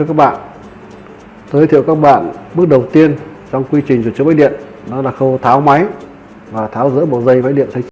Thưa các bạn, tôi giới thiệu các bạn bước đầu tiên trong quy trình sửa chữa máy điện, đó là khâu tháo máy và tháo dỡ bộ dây máy điện xây.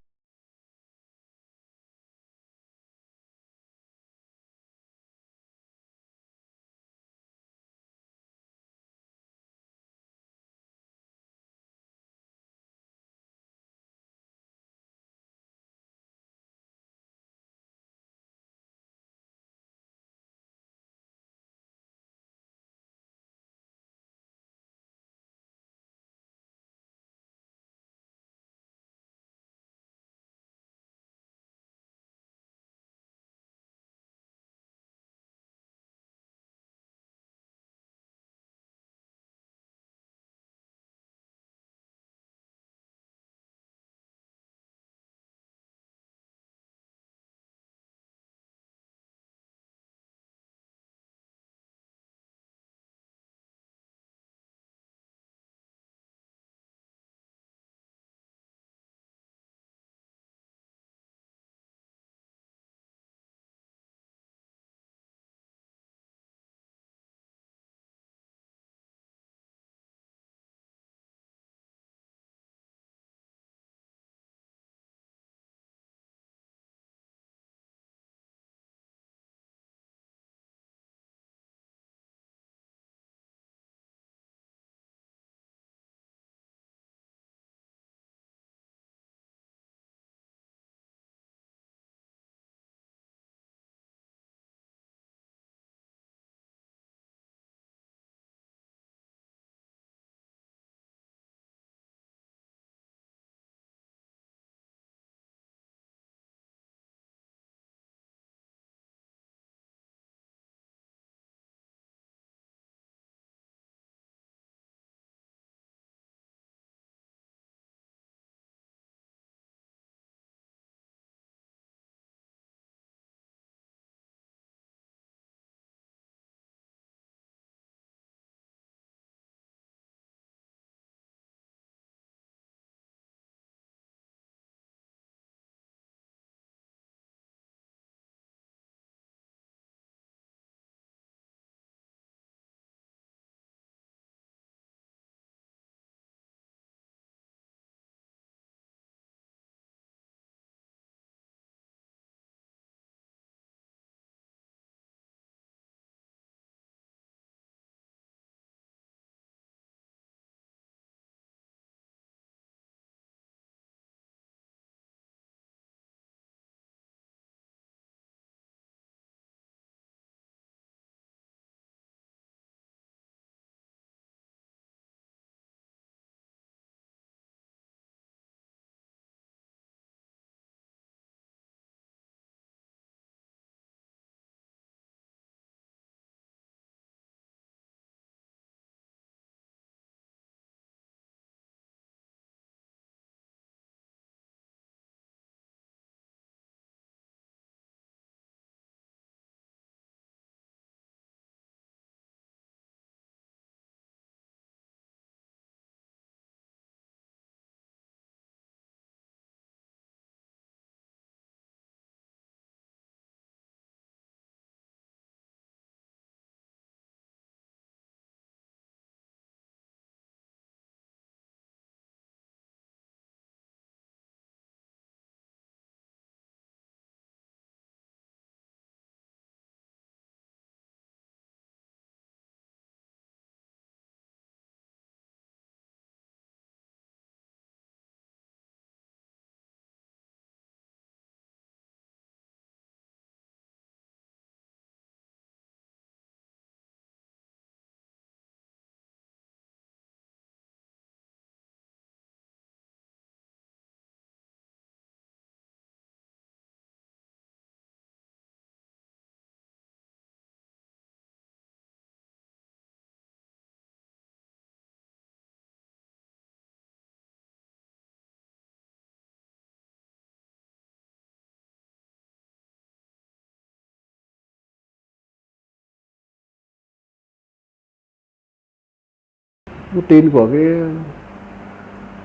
Ưu tiên của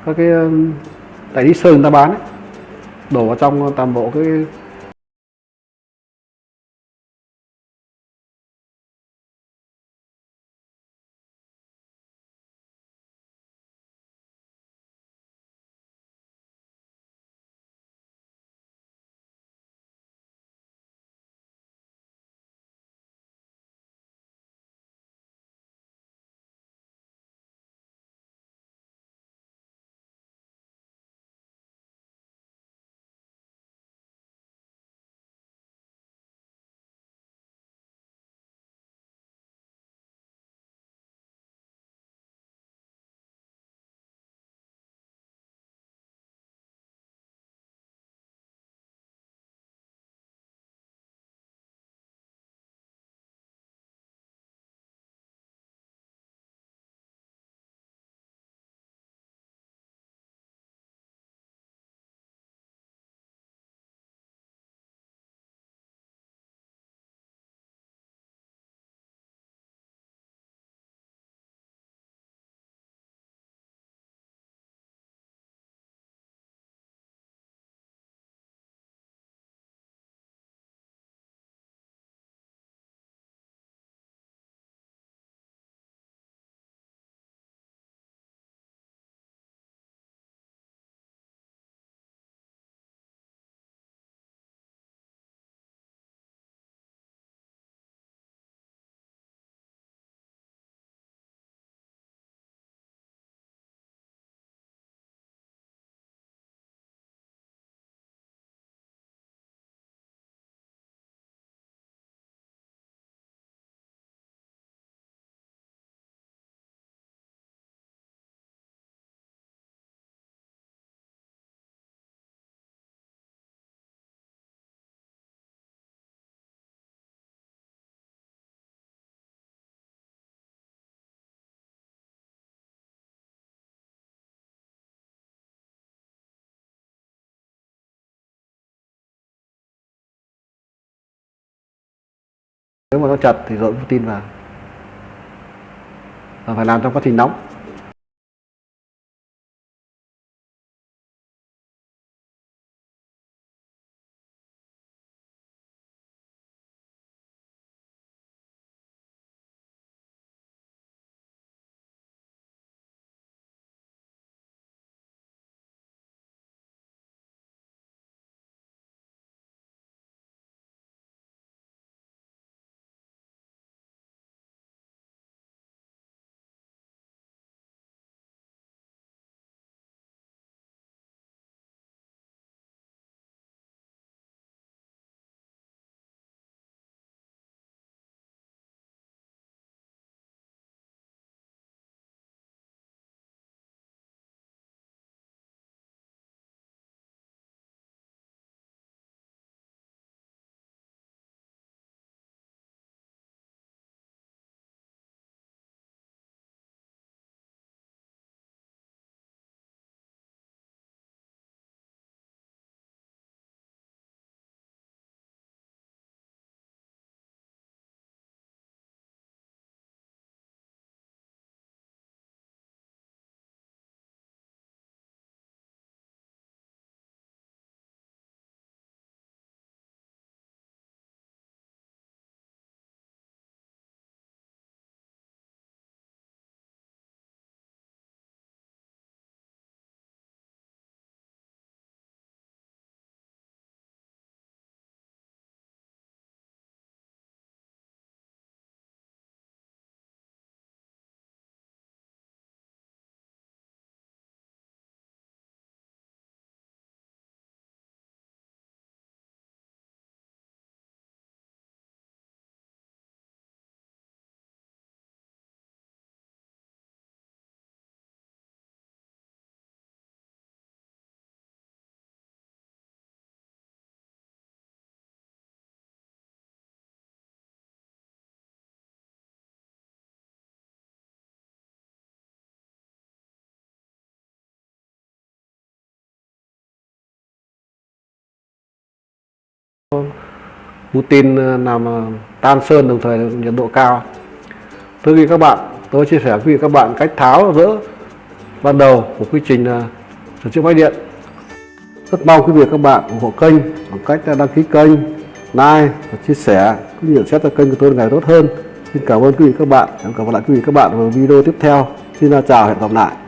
các cái đại lý sơn người ta bán ấy, đổ vào trong toàn bộ cái Nếu mà nó chật thì dội Putin vào, và phải làm trong quá trình nóng. Putin làm tan sơn đồng thời nhiệt độ cao. Thưa quý vị các bạn, tôi chia sẻ với quý vị các bạn cách tháo dỡ ban đầu của quy trình sửa chữa máy điện. Rất mong quý vị các bạn ủng hộ kênh bằng cách đăng ký kênh, like và chia sẻ cũng như nhận xét cho kênh của tôi ngày tốt hơn. Xin cảm ơn quý vị các bạn. Hẹn gặp lại quý vị các bạn vào video tiếp theo. Xin chào, hẹn gặp lại.